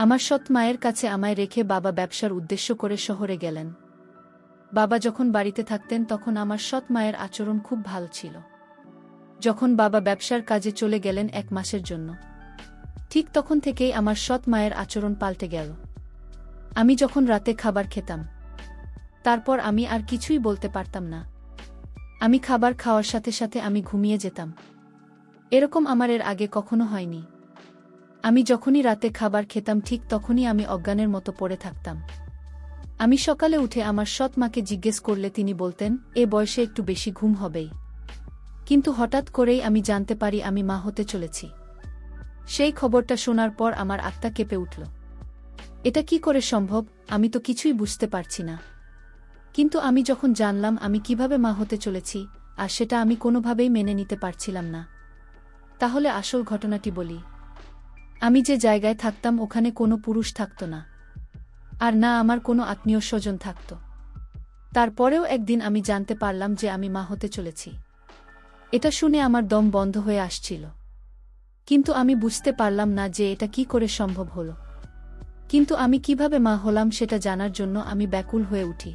আমার সৎ মায়ের কাছে আমায় রেখে বাবা ব্যবসার উদ্দেশ্য করে শহরে গেলেন। বাবা যখন বাড়িতে থাকতেন তখন আমার সৎ মায়ের আচরণ খুব ভালো ছিল। যখন বাবা ব্যবসার কাজে চলে গেলেন 1 মাসের জন্য, ঠিক তখন থেকেই আমার সৎ মায়ের আচরণ পাল্টে গেল। আমি যখন রাতে খাবার খেতাম, তারপর আমি আর কিছুই বলতে পারতাম না। আমি খাবার খাওয়ার সাথে সাথে আমি ঘুমিয়ে যেতাম। এরকম আমার এর আগে কখনো হয়নি। আমি যখনই রাতে খাবার খেতাম ঠিক তখনই আমি অজ্ঞানের মতো পড়ে থাকতাম। আমি সকালে উঠে আমার সৎ মাকে জিজ্ঞেস করলে তিনি বলতেন, এ বয়সে একটু বেশি ঘুম হবেই। কিন্তু হঠাৎ করেই আমি জানতে পারি আমি মা হতে চলেছি। সেই খবরটা শোনার পর আমার আত্মা কেঁপে উঠল। এটা কি করে সম্ভব? আমি তো কিছুই বুঝতে পারছি না। কিন্তু আমি যখন জানলাম আমি কিভাবে মা হতে চলেছি, আর সেটা আমি কোনোভাবেই মেনে নিতে পারছিলাম না। তাহলে আসল ঘটনাটি বলি। আমি যে জায়গায় থাকতাম ওখানে কোনো পুরুষ থাকত না, আর না আমার কোনো আত্মীয় স্বজন থাকত। তারপরেও একদিন আমি জানতে পারলাম যে আমি মা হতে চলেছি। এটা শুনে আমার দম বন্ধ হয়ে আসছিল। কিন্তু আমি বুঝতে পারলাম না যে এটা কি করে সম্ভব হলো। কিন্তু আমি কিভাবে মা হলাম সেটা জানার জন্য আমি ব্যাকুল হয়ে উঠি।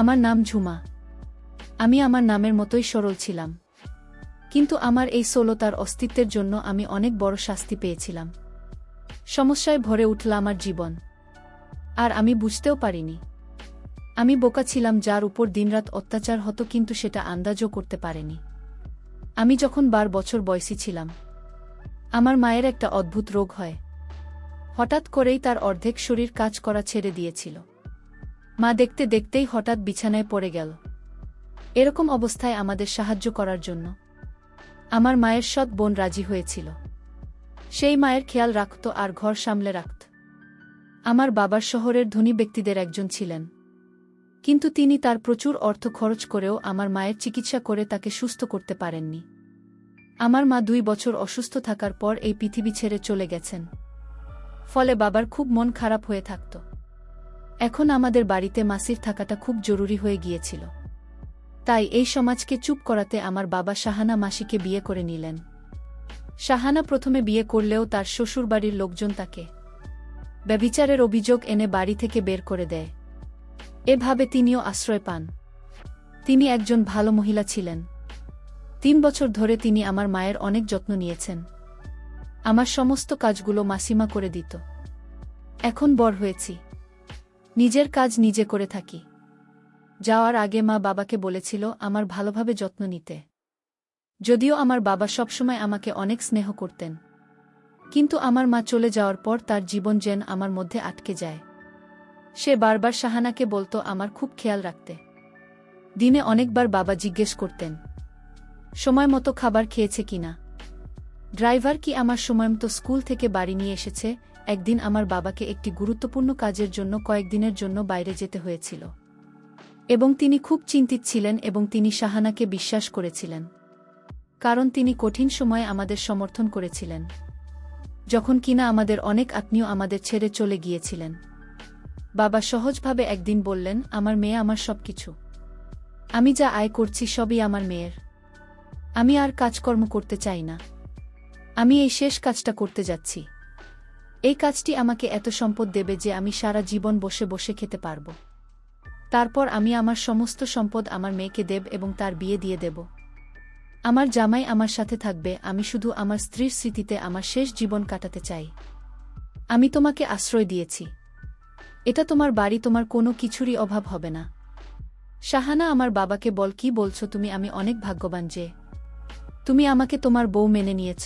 আমার নাম ঝুমা। আমি আমার নামের মতোই সরল ছিলাম। কিন্তু আমার এই সরলতার অস্তিত্বের জন্য আমি অনেক বড় শাস্তি পেয়েছিলাম। সমস্যায় ভরে উঠল আমার জীবন। আর আমি বুঝতেও পারিনি। আমি বোকা ছিলাম যার উপর দিনরাত অত্যাচার হতো, কিন্তু সেটা আন্দাজও করতে পারেনি। আমি যখন 12 বছর বয়সী ছিলাম, আমার মায়ের একটা অদ্ভুত রোগ হয়। হঠাৎ করেই তার অর্ধেক শরীর কাজ করা ছেড়ে দিয়েছিল। মা দেখতে দেখতেই হঠাৎ বিছানায় পড়ে গেল। এরকম অবস্থায় আমাদের সাহায্য করার জন্য আমার মায়ের সৎ বোন রাজি হয়েছিল। সেই মায়ের খেয়াল রাখত আর ঘর সামলে রাখত। আমার বাবার শহরের ধনী ব্যক্তিদের একজন ছিলেন, কিন্তু তিনি তার প্রচুর অর্থ খরচ করেও আমার মায়ের চিকিৎসা করে তাকে সুস্থ করতে পারেননি। আমার মা 2 বছর অসুস্থ থাকার পর এই পৃথিবী ছেড়ে চলে গেছেন। ফলে বাবার খুব মন খারাপ হয়ে থাকত। এখন আমাদের বাড়িতে মাসির থাকাটা খুব জরুরি হয়ে গিয়েছিল। তাই এই সমাজকে চুপ করাতে আমার বাবা শাহানা মাসিকে বিয়ে করে নিলেন। শাহানা প্রথমে বিয়ে করলেও তার শ্বশুরবাড়ির লোকজন তাকে ব্যভিচারের অভিযোগ এনে বাড়ি থেকে বের করে দেয়। এভাবে তিনিও আশ্রয় পান। তিনি একজন ভালো মহিলা ছিলেন। 3 বছর ধরে তিনি আমার মায়ের অনেক যত্ন নিয়েছেন। আমার সমস্ত কাজগুলো মাসিমা করে দিত। এখন বড় হয়েছি, নিজের কাজ নিজে করে থাকি। যাওয়ার আগে মা বাবাকে বলেছিল আমার ভালোভাবে যত্ন নিতে। যদিও আমার বাবা সবসময় আমাকে অনেক স্নেহ করতেন, কিন্তু আমার মা চলে যাওয়ার পর তার জীবন যেন আমার মধ্যে আটকে যায়। সে বারবার শাহানাকে বলতো আমার খুব খেয়াল রাখতে। দিনে অনেকবার বাবা জিজ্ঞেস করতেন সময় মতো খাবার খেয়েছে কিনা, ড্রাইভার কি আমার সময়মতো স্কুল থেকে বাড়ি নিয়ে এসেছে। একদিন আমার বাবাকে একটি গুরুত্বপূর্ণ কাজের জন্য কয়েকদিনের জন্য বাইরে যেতে হয়েছিল, এবং তিনি খুব চিন্তিত ছিলেন এবং তিনি শাহানাকে বিশ্বাস করেছিলেন, কারণ তিনি কঠিন সময়ে আমাদের সমর্থন করেছিলেন, যখন কিনা আমাদের অনেক আত্মীয় আমাদের ছেড়ে চলে গিয়েছিলেন। বাবা সহজভাবে একদিন বললেন আমার মেয়ে আমার সবকিছু। আমি যা আয় করছি সবই আমার মেয়ের। আমি আর কাজকর্ম করতে চাই না। আমি এই শেষ কাজটা করতে যাচ্ছি। এই কাজটি আমাকে এত সম্পদ দেবে যে আমি সারা জীবন বসে বসে খেতে পারব। তারপর আমি আমার সমস্ত সম্পদ আমার মেয়েকে দেব এবং তার বিয়ে দিয়ে দেব। আমার জামাই আমার সাথে থাকবে। আমি শুধু আমার স্ত্রীর স্মৃতিতে আমার শেষ জীবন কাটাতে চাই। আমি তোমাকে আশ্রয় দিয়েছি। এটা তোমার বাড়ি, তোমার কোনো কিছুরই অভাব হবে না। শাহানা আমার বাবাকে বল কি বলছো তুমি? আমি অনেক ভাগ্যবান যে তুমি আমাকে তোমার বউ মেনে নিয়েছ।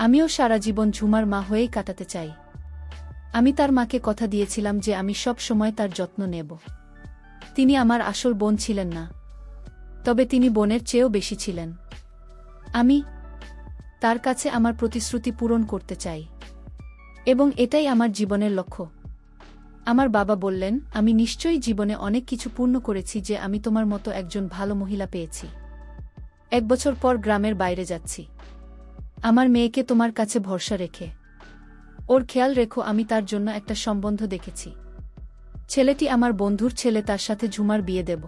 আমিও সারা জীবন ঝুমার মা হয়েই কাটাতে চাই। আমি তার মাকে কথা দিয়েছিলাম যে আমি সব সময় তার যত্ন নেব। তিনি আমার আসল বোন ছিলেন না, তবে তিনি বোনের চেয়েও বেশি ছিলেন। আমি তার কাছে আমার প্রতিশ্রুতি পূরণ করতে চাই, এবং এটাই আমার জীবনের লক্ষ্য। আমার বাবা বললেন আমি নিশ্চয়ই জীবনে অনেক কিছু পূর্ণ করেছি যে আমি তোমার মতো একজন ভালো মহিলা পেয়েছি। 1 বছর পর গ্রামের বাইরে যাচ্ছি। আমার মেয়েকে তোমার কাছে ভরসা রেখে ওর খেয়াল রেখো। আমি তার জন্য একটা সম্বন্ধ দেখেছি। ছেলেটি আমার বন্ধুর ছেলে, তার সাথে ঝুমার বিয়ে দেব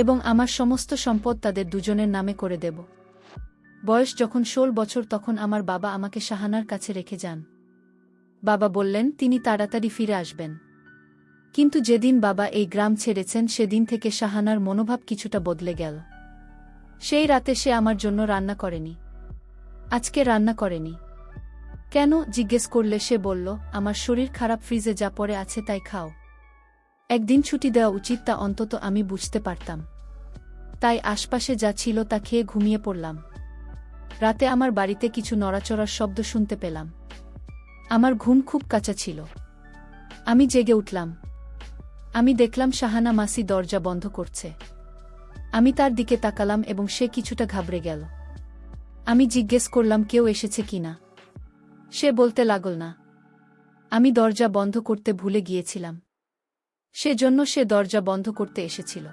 এবং আমার সমস্ত সম্পদ তাদের দুজনের নামে করে দেব। বয়স যখন 16 বছর তখন আমার বাবা আমাকে শাহানার কাছে রেখে যান। বাবা বললেন তিনি তাড়াতাড়ি ফিরে আসবেন। কিন্তু যেদিন বাবা এই গ্রাম ছেড়েছেন সেদিন থেকে শাহানার মনোভাব কিছুটা বদলে গেল। সেই রাতে সে আমার জন্য রান্না করেনি। আজকে রান্না করেনি। কেন জিজ্ঞেস করলে সে বলল, আমার শরীর খারাপ, ফ্রিজে যা পড়ে আছে তাই খাও। একদিন ছুটি দেওয়া উচিত, তা অন্তত আমি বুঝতে পারতাম। তাই আশপাশে যা ছিল তা খেয়ে ঘুমিয়ে পড়লাম। রাতে আমার বাড়িতে কিছু নড়াচড়ার শব্দ শুনতে পেলাম। আমার ঘুম খুব কাঁচা ছিল। আমি জেগে উঠলাম। আমি দেখলাম শাহানা মাসি দরজা বন্ধ করছে। আমি তার দিকে তাকালাম এবং সে কিছুটা ঘাবড়ে গেল। আমি জিজ্ঞেস করলাম কেউ এসেছে কিনা। সে বলতে লাগল না, আমি দরজা বন্ধ করতে ভুলে গিয়েছিলাম, সেজন্য সে দরজা বন্ধ করতে এসেছিল।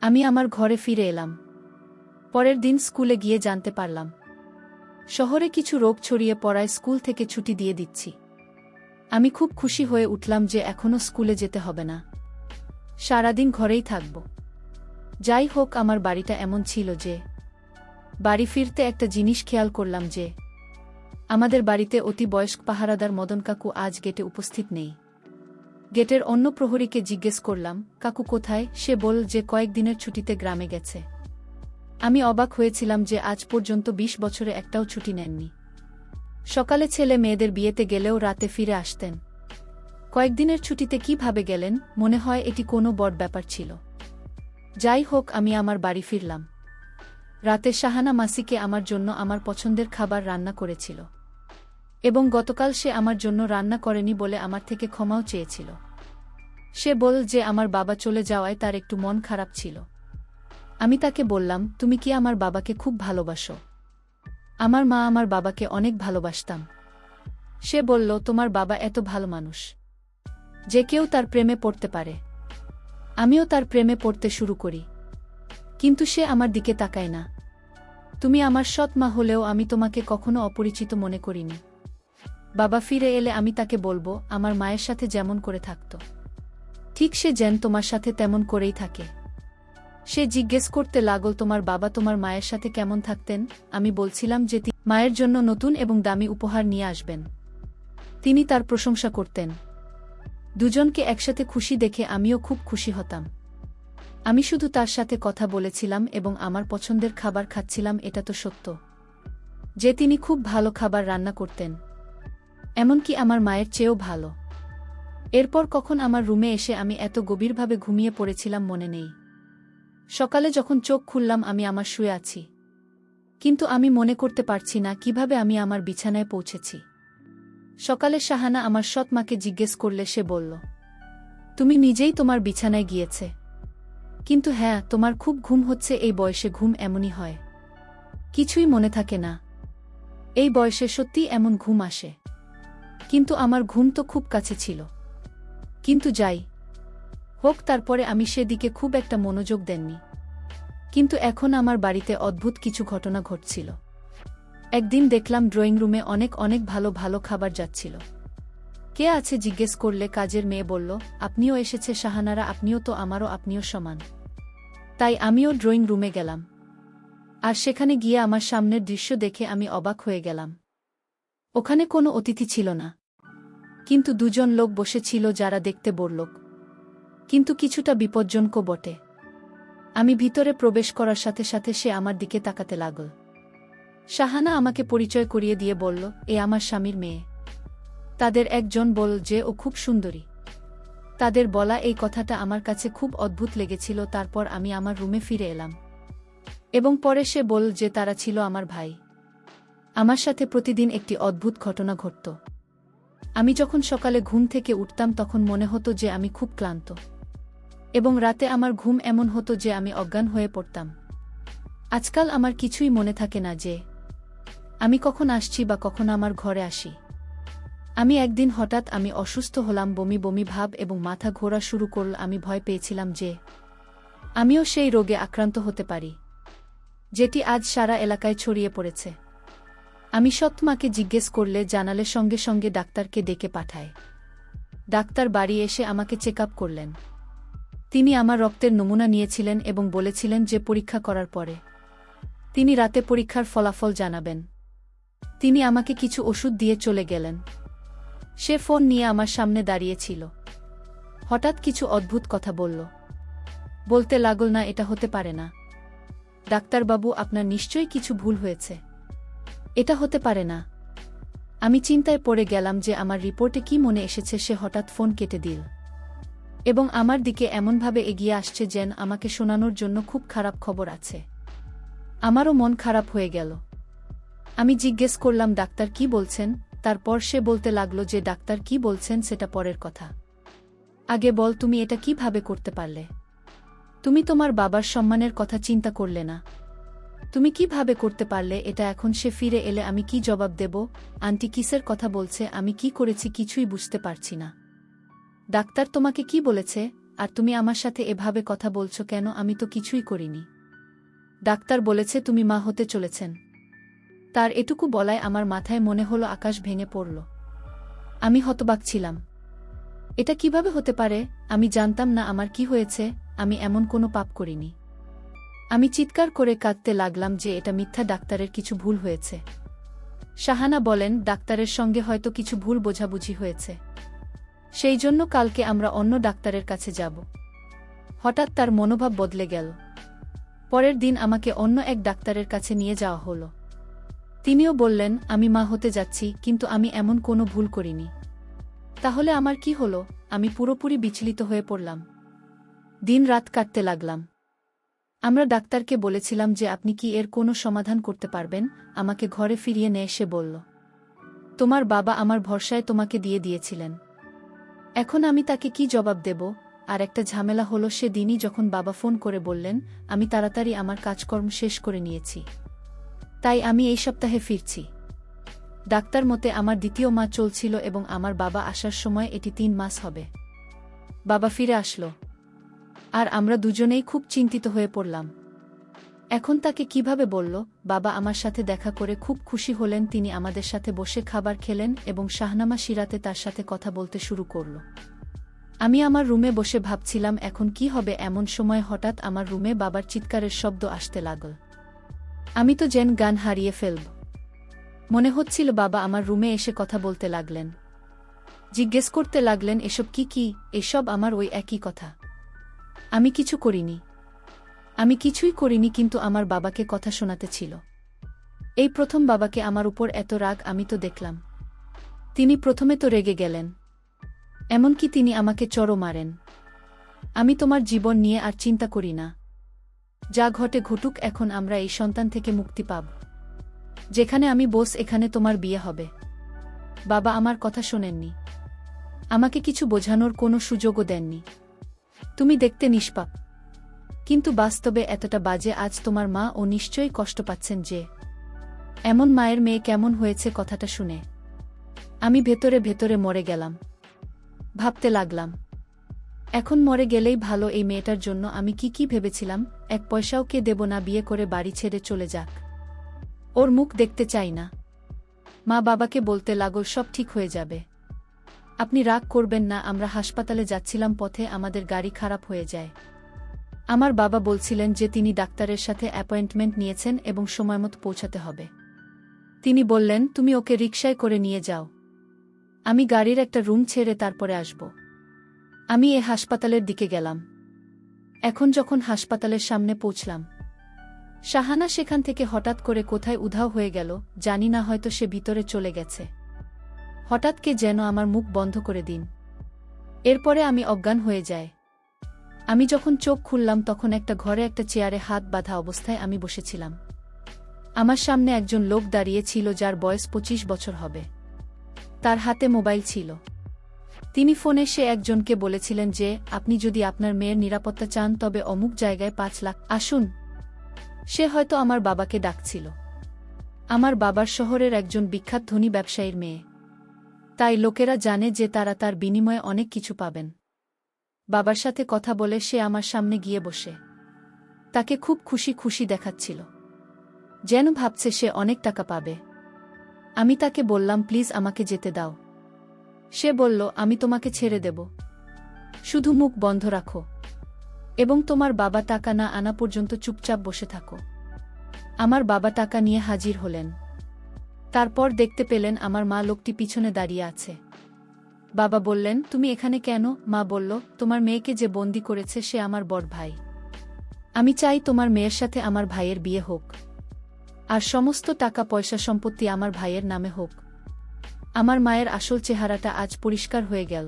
আমি আমার ঘরে ফিরে এলাম। পরের দিন স্কুলে গিয়ে জানতে পারলাম শহরে কিছু রোগ ছড়িয়ে পড়ায় স্কুল থেকে ছুটি দিয়ে দিচ্ছি। আমি খুব খুশি হয়ে উঠলাম যে এখনো স্কুলে যেতে হবে না, সারাদিন ঘরেই থাকব। যাই হোক, আমার বাড়িটা এমন ছিল যে বাড়ি ফিরতে একটা জিনিস খেয়াল করলাম যে আমাদের বাড়িতে অতি বয়স্ক পাহারাদার মদন কাকু আজ গেটে উপস্থিত নেই। গেটের অন্য প্রহরীকে জিজ্ঞেস করলাম, কাকু কোথায়? সে বলল যে কয়েকদিনের ছুটিতে গ্রামে গেছে। আমি অবাক হয়েছিলাম যে আজ পর্যন্ত 20 বছরে একটাও ছুটি নেননি। সকালে ছেলে মেয়েদের বিয়েতে গেলেও রাতে ফিরে আসতেন। কয়েকদিনের ছুটিতে কিভাবে গেলেন? মনে হয় এটি কোনো বড় ব্যাপার ছিল। যাই হোক, আমি আমার বাড়ি ফিরলাম। রাতে শাহানা মাসিকে আমার জন্য আমার পছন্দের খাবার রান্না করেছিল এবং গতকাল সে আমার জন্য রান্না করেনি বলে আমার থেকে ক্ষমাও চেয়েছিল। সে বলল যে আমার বাবা চলে যাওয়ায় তার একটু মন খারাপ ছিল। আমি তাকে বললাম, তুমি কি আমার বাবাকে খুব ভালোবাসো? আমার মা আমার বাবাকে অনেক ভালোবাসতাম। সে বলল, তোমার বাবা এত ভালো মানুষ যে কেউ তার প্রেমে পড়তে পারে। আমিও তার প্রেমে পড়তে শুরু করি, কিন্তু সে আমার দিকে তাকায় না। তুমি আমার সৎ মা হলেও আমি তোমাকে কখনো অপরিচিত মনে করিনি। বাবা ফিরে এলে আমি তাকে বলবো আমার মায়ের সাথে যেমন করে থাকত ঠিক সে যেন তোমার সাথে তেমন করেই থাকে। সে জিজ্ঞেস করতে লাগল, তোমার বাবা তোমার মায়ের সাথে কেমন থাকতেন? আমি বলছিলাম যে তিনি মায়ের জন্য নতুন এবং দামি উপহার নিয়ে আসবেন। তিনি তার প্রশংসা করতেন। দুজনকে একসাথে খুশি দেখে আমিও খুব খুশি হতাম। আমি শুধু তার সাথে কথা বলেছিলাম এবং আমার পছন্দের খাবার খাচ্ছিলাম। এটা তো সত্য যে তিনি খুব ভালো খাবার রান্না করতেন, এমনকি আমার মায়ের চেয়েও ভালো। এরপর কখন আমার রুমে এসে আমি এত গভীরভাবে ঘুমিয়ে পড়েছিলাম মনে নেই। সকালে যখন চোখ খুললাম আমি আমার শুয়ে আছি, কিন্তু আমি মনে করতে পারছি না কিভাবে আমি আমার বিছানায় পৌঁছেছি। সকালে শাহানা আমার সৎ মাকে জিজ্ঞেস করলে সে বলল, তুমি নিজেই তোমার বিছানায় গিয়েছে। কিন্তু হ্যাঁ, তোমার খুব ঘুম হচ্ছে। এই বয়সে ঘুম এমনই হয়, কিছুই মনে থাকে না। এই বয়সে সত্যিই এমন ঘুম আসে। কিন্তু আমার ঘুম তো খুব কাছে ছিল। কিন্তু যাই হোক, তারপরে আমি সেদিকে খুব একটা মনোযোগ দেননি। কিন্তু এখন আমার বাড়িতে অদ্ভুত কিছু ঘটনা ঘটছিল। একদিন দেখলাম ড্রয়িং রুমে অনেক অনেক ভালো ভালো খাবার যাচ্ছিল। কে আছে জিজ্ঞেস করলে কাজের মেয়ে বলল, আপনিও এসেছে শাহানারা, আপনিও তো আমারও, আপনিও সমান। তাই আমিও ড্রয়িং রুমে গেলাম। আর সেখানে গিয়ে আমার সামনের দৃশ্য দেখে আমি অবাক হয়ে গেলাম। ওখানে কোনো অতিথি ছিল না, কিন্তু দুজন লোক বসেছিল যারা দেখতে বড়লোক, কিন্তু কিছুটা বিপজ্জনকও বটে। আমি ভিতরে প্রবেশ করার সাথে সাথে সে আমার দিকে তাকাতে লাগল। শাহানা আমাকে পরিচয় করিয়ে দিয়ে বলল, এ আমার স্বামীর মেয়ে। তাদের একজন বলল যে ও খুব সুন্দরী। তাদের বলা এই কথাটা আমার কাছে খুব অদ্ভুত লেগেছিল। তারপর আমি আমার রুমে ফিরে এলাম এবং পরে সে বলল যে তারা ছিল আমার ভাই। আমার সাথে প্রতিদিন একটি অদ্ভুত ঘটনা ঘটত। আমি যখন সকালে ঘুম থেকে উঠতাম তখন মনে হতো যে আমি খুব ক্লান্ত, এবং রাতে আমার ঘুম এমন হতো যে আমি অজ্ঞান হয়ে পড়তাম। আজকাল আমার কিছুই মনে থাকে না যে আমি কখন আসছি বা কখন আমার ঘরে আসি। আমি একদিন হঠাৎ আমি অসুস্থ হলাম, বমি বমি ভাব এবং মাথা ঘোরা শুরু করল। আমি ভয় পেয়েছিলাম যে আমিও সেই রোগে আক্রান্ত হতে পারি যেটি আজ সারা এলাকায় ছড়িয়ে পড়েছে। আমি সৎমাকে জিজ্ঞেস করলে জানালে সঙ্গে সঙ্গে ডাক্তারকে ডেকে পাঠায়। ডাক্তার বাড়ি এসে আমাকে চেক আপ করলেন। তিনি আমার রক্তের নমুনা নিয়েছিলেন এবং বলেছিলেন যে পরীক্ষা করার পরে তিনি রাতে পরীক্ষার ফলাফল জানাবেন। তিনি আমাকে কিছু ওষুধ দিয়ে চলে গেলেন। সে ফোন নিয়ে আমার সামনে দাঁড়িয়েছিল। হঠাৎ কিছু অদ্ভুত কথা বলল। বলতে লাগল, না, এটা হতে পারে না। ডাক্তারবাবু, আপনার নিশ্চয়ই কিছু ভুল হয়েছে। এটা হতে পারে না। আমি চিন্তায় পড়ে গেলাম যে আমার রিপোর্টে কি মনে এসেছে। সে হঠাৎ ফোন কেটে দিল এবং আমার দিকে এমনভাবে এগিয়ে আসছে যেন আমাকে শোনানোর জন্য খুব খারাপ খবর আছে। আমারও মন খারাপ হয়ে গেল। আমি জিজ্ঞেস করলাম, ডাক্তার কি বলছেন? তারপর সে বলতে লাগল যে ডাক্তার কি বলছেন সেটা পরের কথা। আগে বল, তুমি এটা কিভাবে করতে পারলে? তুমি তোমার বাবার সম্মানের কথা চিন্তা করলে না? তুমি কিভাবে করতে পারলে এটা? এখন সে ফিরে এলে আমি কি জবাব দেব? আন্টি কিসের কথা বলছে? আমি কি করেছি কিছুই বুঝতে পারছি না। ডাক্তার তোমাকে কি বলেছে? আর তুমি আমার সাথে এভাবে কথা বলছো কেন? আমি তো কিছুই করিনি। ডাক্তার বলেছে তুমি মা হতে চলেছেন। তার এটুকু বলায় আমার মাথায় মনে হলো আকাশ ভেঙে পড়ল। আমি হতবাক ছিলাম। এটা কিভাবে হতে পারে? আমি জানতাম না আমার কি হয়েছে। আমি এমন কোনো পাপ করিনি। আমি চিৎকার করে কাঁদতে লাগলাম যে এটা মিথ্যা, ডাক্তারের কিছু ভুল হয়েছে। শাহানা বলেন, ডাক্তারের সঙ্গে হয়তো কিছু ভুল বোঝাবুঝি হয়েছে, সেই জন্য কালকে আমরা অন্য ডাক্তারের কাছে যাব। হঠাৎ তার মনোভাব বদলে গেল। পরের দিন আমাকে অন্য এক ডাক্তারের কাছে নিয়ে যাওয়া হলো। তিনিও বললেন, আমি মা হতে যাচ্ছি, কিন্তু আমি এমন কোনো ভুল করিনি। তাহলে আমার কি হলো? আমি পুরোপুরি বিচলিত হয়ে পড়লাম। দিন রাত কাটতে লাগলাম। আমরা ডাক্তারকে বলেছিলাম যে আপনি কি এর কোনো সমাধান করতে পারবেন? আমাকে ঘরে ফিরিয়ে নিয়ে সে বলল, তোমার বাবা আমার ভরসায় তোমাকে দিয়ে দিয়েছিলেন। এখন আমি তাকে কি জবাব দেব? আর একটা ঝামেলা হলো, সে দিনই যখন বাবা ফোন করে বললেন, আমি তাড়াতাড়ি আমার কাজকর্ম শেষ করে নিয়েছি, তাই আমি এই সপ্তাহে ফিরছি। ডাক্তার মতে আমার দ্বিতীয় মা চলছিল এবং আমার বাবা আসার সময় এটি 3 মাস হবে। বাবা ফিরে আসলো আর আমরা দুজনেই খুব চিন্তিত হয়ে পড়লাম। এখন তাকে কিভাবে বলল? বাবা আমার সাথে দেখা করে খুব খুশি হলেন। তিনি আমাদের সাথে বসে খাবার খেলেন এবং শাহনামা সিরাতে তার সাথে কথা বলতে শুরু করল। আমি আমার রুমে বসে ভাবছিলাম এখন কি হবে। এমন সময় হঠাৎ আমার রুমে বাবার চিৎকারের শব্দ আসতে লাগল। আমি তো যেন গান হারিয়ে ফেলব। মনে হচ্ছিল বাবা আমার রুমে এসে কথা বলতে লাগলেন। জিজ্ঞেস করতে লাগলেন, এসব কি? এসব আমার ওই একই কথা। আমি কিছু করিনি। আমি কিছুই করিনি, কিন্তু আমার বাবাকে কথা শোনাতে ছিল। এই প্রথম বাবাকে আমার উপর এত রাগ আমি তো দেখলাম। তিনি প্রথমে তো রেগে গেলেন, এমনকি তিনি আমাকে চড়ও মারেন। আমি তোমার জীবন নিয়ে আর চিন্তা করি না। যা ঘটে ঘটুক, এখন আমরা এই সন্তান থেকে মুক্তি পাব। যেখানে আমি বস, এখানে তোমার বিয়ে হবে। বাবা আমার কথা শোনেননি। আমাকে কিছু বোঝানোর কোনো সুযোগও দেননি। তুমি দেখতে নিষ্পাপ, কিন্তু বাস্তবে এতটা বাজে। আজ তোমার মা ও নিশ্চয়ই কষ্ট পাচ্ছেন যে এমন মায়ের মেয়ে কেমন হয়েছে কথাটা শুনে। আমি ভেতরে ভেতরে মরে গেলাম। ভাবতে লাগলাম, এখন মরে গেলেই ভালো। এই মেয়েটার জন্য আমি কি ভেবেছিলাম। 1 পয়সাও কে দেব না, বিয়ে করে বাড়ি ছেড়ে চলে যাক। ওর মুখ দেখতে চাই না। মা বাবাকে বলতে লাগল, সব ঠিক হয়ে যাবে, আপনি রাগ করবেন না। আমরা হাসপাতালে যাচ্ছিলাম, পথে আমাদের গাড়ি খারাপ হয়ে যায়। আমার বাবা বলছিলেন যে তিনি ডাক্তারের সাথে অ্যাপয়েন্টমেন্ট নিয়েছেন এবং সময়মতো পৌঁছাতে হবে। তিনি বললেন, তুমি ওকে রিকশায় করে নিয়ে যাও, আমি গাড়ির একটা রুম ছেড়ে তারপরে আসব। আমি এ হাসপাতালের দিকে গেলাম। এখন যখন হাসপাতালের সামনে পৌঁছলাম, শাহানা সেখান থেকে হঠাৎ করে কোথায় উধাও হয়ে গেল। জানি না, হয়তো সে ভিতরে চলে গেছে। হঠাৎ কে যেন আমার মুখ বন্ধ করে দিন। এরপরে আমি অজ্ঞান হয়ে যাই। আমি যখন চোখ খুললাম তখন একটা ঘরে একটা চেয়ারে হাত বাঁধা অবস্থায় আমি বসেছিলাম। আমার সামনে একজন লোক দাঁড়িয়ে ছিল যার বয়স 25 বছর হবে। তার হাতে মোবাইল ছিল। তিনি ফোনে সে একজনকে বলেছিলেন যে আপনি যদি আপনার মেয়ের নিরাপত্তা চান তবে অমুক জায়গায় 5 লাখ আসুন। সে হয়তো আমার বাবাকে ডাকছিল। আমার বাবার শহরের একজন বিখ্যাত ধনী ব্যবসায়ীর মেয়ে, তাই লোকেরা জানে যে তারা তার বিনিময়ে অনেক কিছু পাবেন। বাবার সাথে কথা বলে সে আমার সামনে গিয়ে বসে তাকে খুব খুশি খুশি দেখাচ্ছিল, যেন ভাবছে সে অনেক টাকা পাবে। আমি তাকে বললাম, প্লিজ আমাকে যেতে দাও। সে বলল, আমি তোমাকে ছেড়ে দেব, শুধু মুখ বন্ধ রাখো এবং তোমার বাবা টাকা না আনা পর্যন্ত চুপচাপ বসে থাকো। আমার বাবা টাকা নিয়ে হাজির হলেন। তারপর দেখতে পেলেন আমার মা লোকটি পিছনে দাঁড়িয়ে আছে। বাবা বললেন, তুমি এখানে কেন? মা বলল, তোমার মেয়েকে যে বন্দি করেছে সে আমার বড় ভাই। আমি চাই তোমার মেয়ের সাথে আমার ভাইয়ের বিয়ে হোক, আর সমস্ত টাকা পয়সা সম্পত্তি আমার ভাইয়ের নামে হোক। আমার মায়ের আসল চেহারাটা আজ পরিষ্কার হয়ে গেল।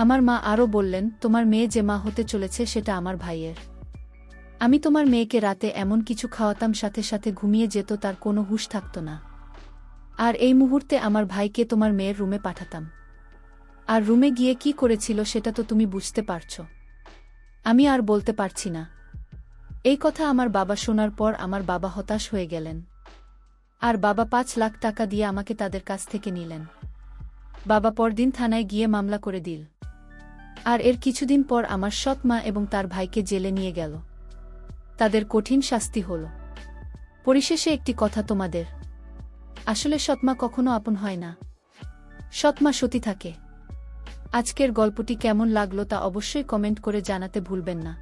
আমার মা আরও বললেন, তোমার মেয়ে যে মা হতে চলেছে সেটা আমার ভাইয়ের। আমি তোমার মেয়েকে রাতে এমন কিছু খাওয়াতাম সাথে সাথে ঘুমিয়ে যেত, তার কোনো হুঁশ থাকত না। আর এই মুহূর্তে আমার ভাইকে তোমার মেয়ের রুমে পাঠাতাম। আর রুমে গিয়ে কি করেছিল সেটা তো তুমি বুঝতে পারছ। আমি আর বলতে পারছি না। এই কথা আমার বাবা শোনার পর আমার বাবা হতাশ হয়ে গেলেন। আর বাবা 5 লাখ টাকা দিয়ে আমাকে তাদের কাছ থেকে নিলেন। বাবা পরদিন থানায় গিয়ে মামলা করে দিল। আর এর কিছুদিন পর আমার সৎ মা এবং তার ভাইকে জেলে নিয়ে গেল। তাদের কঠিন শাস্তি হল। পরিশেষে একটি কথা তোমাদের, আসলে সৎমা কখনো আপন হয় না, সৎমা সতী থাকে। আজকের গল্পটি কেমন লাগলো তা অবশ্যই কমেন্ট করে জানাতে ভুলবেন না।